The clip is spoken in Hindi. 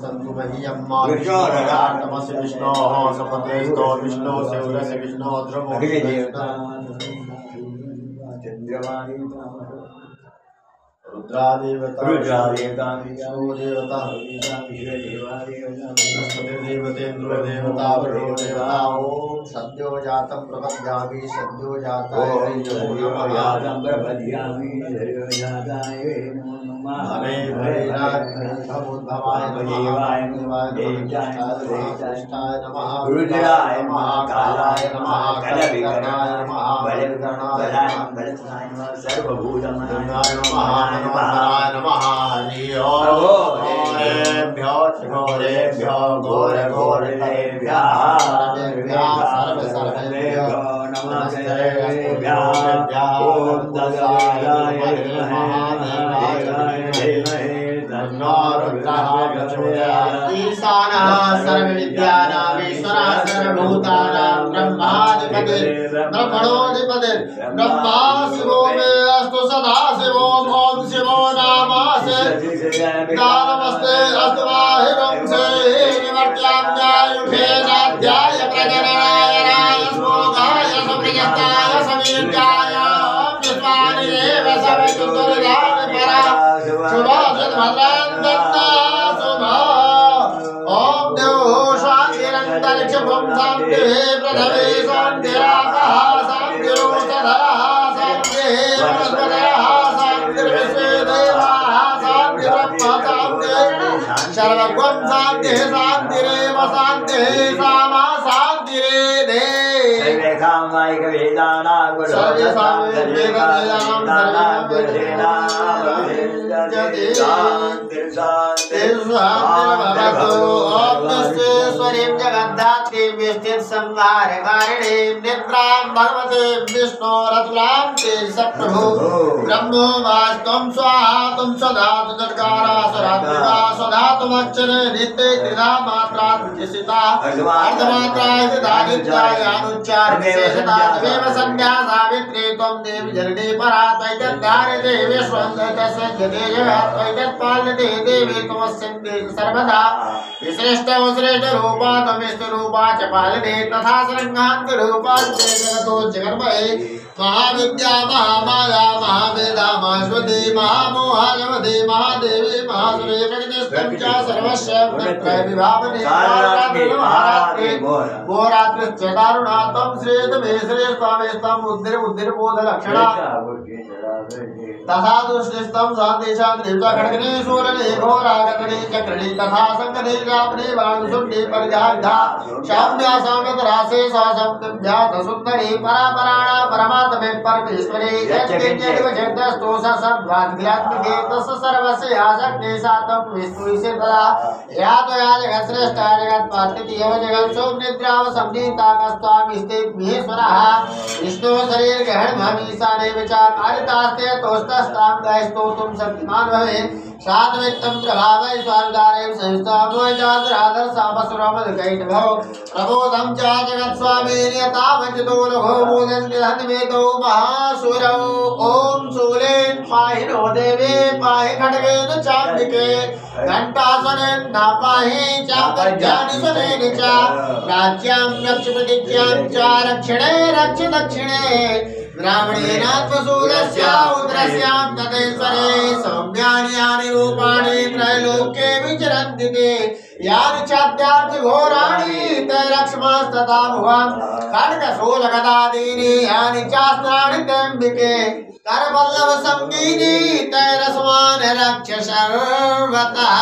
सन्तु मह्यम्मा विष्णोरगात्मस्य विष्णोः सपत्रेस्तो विष्णो सेवरस्य विष्णो ध्रुवो रुद्रादेवता रुद्रादेवता विष्णुदेवता बृहस्पतिर्देवतेन्द्रो देवता वरुणो देवता ओम सद्यो जातं प्रपद्यामि सद्यो जाताय हरे हरे नमोद्भवाय नमः रुद्राय नमः कालाय नमः कलविकरणाय नमः बलविकरणाय नमः सर्वभूतमनाय नमः नमः हरि ओम घोरेभ्यो घोरेभ्यः सर्वेभ्यः नमस्ते ओम ददाय ईशानः सर्वविद्यानामीश्वरः सर्वभूतानां ब्रह्मणोऽधिपतिर् ब्रह्मा शिवो मे अस्तु सदा शिवो ॐ शिवो नामासे नमस्ते अस्तु वाहिनं से निवर्त्याध्यायुषेणाध्याय प्रकरणाय राय श्लोकाय सुप्रियताय समीर्याय विश्वानि देव सवितुर्दाय परा शुभोदभद्रान्तन्ना शुभा ओम देवो शान्तिरन्तरिक्षं शान्तिः पृथिवी शान्तिरापः शान्तिरोषधयः शान्तिः वनस्पतयः शान्तिर्विश्वे देवाः शान्तिर्ब्रह्म शान्तिः सर्वगुण शान्तिः शान्तिरेव शान्तिः सामा शान्तिरेधे सर्वेषां वेदानां गुरुस्वरीं जगद्धात्रीं विष्टिं संहारकारिणीं निद्रां भगवते विष्णोरतुलां ते सप्रभु ब्रह्मो वास्त्वं स्वाहा त्वं सदा तुदर्कारा स्वरात्मिका स्वधा त्वमक्षरे नित्ये त्रिधा मात्रा विशिष्टा अर्धमात्रा सिद्धादित्याय अनुच्चार विशेषता तमेव संज्ञा सावित्री त्वं देवी जगदे परा त्वयितद्धारे देवी स्वन्दतसंजते जगत् त्वयितत्पाल्यते देवी त्वमस्यन्ते सर्वदा विशिष्टौ श्रेष्ठरूपा त्वमिष्टरूपा च पालने तथा शृङ्गान्तरूपा जगतो जगन्मये महाविद्या महामाया महावेदा महाश्वती महामोहाजवती महादेवी महासुरे प्रकृतिस्थं च सर्वस्य विभावने भोरात्रिश्च दारुणा त्वं श्रेतमे श्रेष्ठामेस्तं बुद्धिर्बोधलक्षणा तथा दुष्टिस्तं शान्तिशान्तिर्चा खड्गने शूलने घोरागतने चक्रणे तथा संकने जापने वायुसुण्डे परिधारिधा शाम्या सामतरासे सासप्तभ्यात सुन्दरे परापराणा परमात्मे परमेश्वरे यज्ञस्तु सद्वाद्यात्मिके तस्य सर्वस्य आसक्ते सातं विष्णुविषे तदा यातया जगत्श्रेष्ठा जगत्पार्थितीयव जगत्सोम निद्राव संनीताकस्त्वामिस्ते महेश्वरः विष्णु शरीर ग्रहण भमीशाने विचार कारितास्ते तोस्तस्तां गायस्तोतुं शक्तिमान भवे सात्वित्तं प्रभावै स्वादारेव संस्थामोजादरादर सामसुरमदकैट भव प्रबोधं च जगत्स्वामी नियतावचितो लघो बोधन्ति हन्मेतो महासुरौ ॐ शूलेन पाहि नो देवे पाहि खड्गेन चाम्बिके घण्टासनेन न पाहि चापज्ञानि सुनेन च राज्यां रक्ष प्रतिज्ञां च रक्षणे रक्ष दक्षिणे ब्राह्मणेनात्मशूलस्य उद्रस्यां तदेश्वरे सौम्यानि यानि रूपाणि त्रैलोक्ये विचरन्ति ते यानि चाद्यार्थिघोराणि तैरक्ष्मस्तथा भुवन् खड्गशूलगदादीनि यानि चास्त्राणि तेऽम्बिके करवल्लभसङ्गीनि तैरस्मान् रक्ष सर्वतः